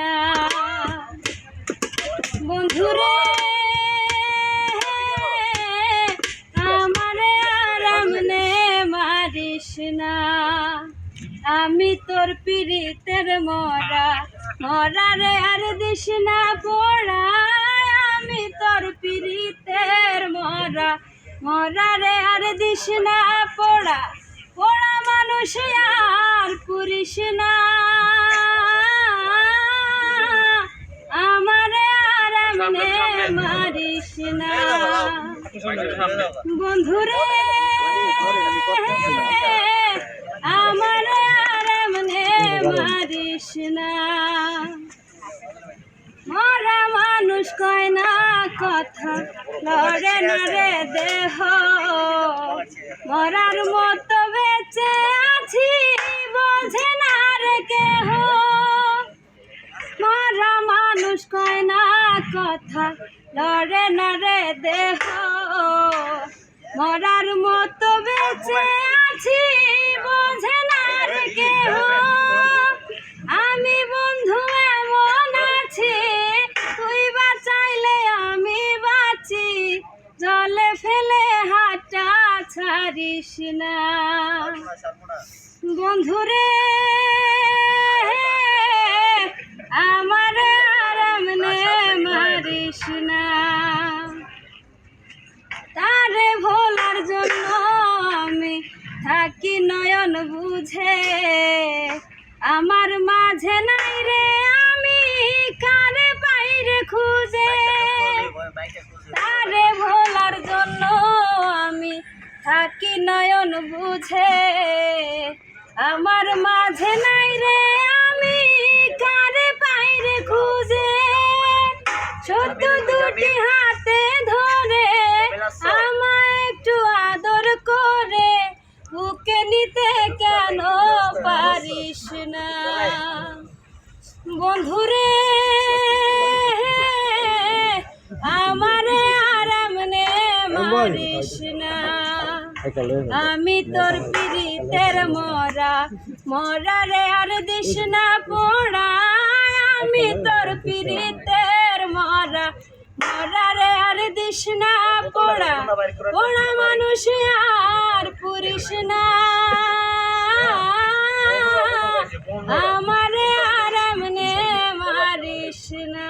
না বন্ধুরে আমারে আরামনে মারিস না আমি তোর পীড়িতের মরারে আর দিস না পোড়া আমি তোর পীড়িতের মরারে আর দিস না পোড়া পোড়া মানুষ আর পুরিস না আমারে আরামনে মারিস না বন্ধুরে আমারে আরামনে মারিস না মরা মানুষ কয় না কথা লড়ে না রে দেহ মরার মতো বেঁচে আছি বোঝে না রে কেহ মরা মানুষ কয় না কথা লড়ে না রে দেহ মরার মতো বেঁচে আছি বোঝে না রে কেহ আমি বন্ধু এমন আছি তুই বাঁচাইলে আমি বাঁচি জলে ফেলে হাঁটা ছাড়িস না বন্ধুরে আমারে আরামনে মারিস না তারে ভোলার জন্য আমি থাকি নয়ন বুঝে আমার মাঝে নাই রে আমি কারে বাইরে খুঁজে তারে ভোলার জন্য আমি থাকি নয়ন বুঝে আমার মাঝে নাই রে আমি কারে বাইরে খুঁজে ছোট দুটি হাতে ধরে আমায় একটু আদর করে বুকে নিতে কেন পারিস না বন্ধুরে আমারে আরামনে মারিস না আমি তোর পীড়িতের মরারে আর দিস না পোড়া আমি তোর পীড়িতের মরারে আর দিস না পোড়া পোড়া মানুষ আর পুরিস না আমারে আরামনে মারিস না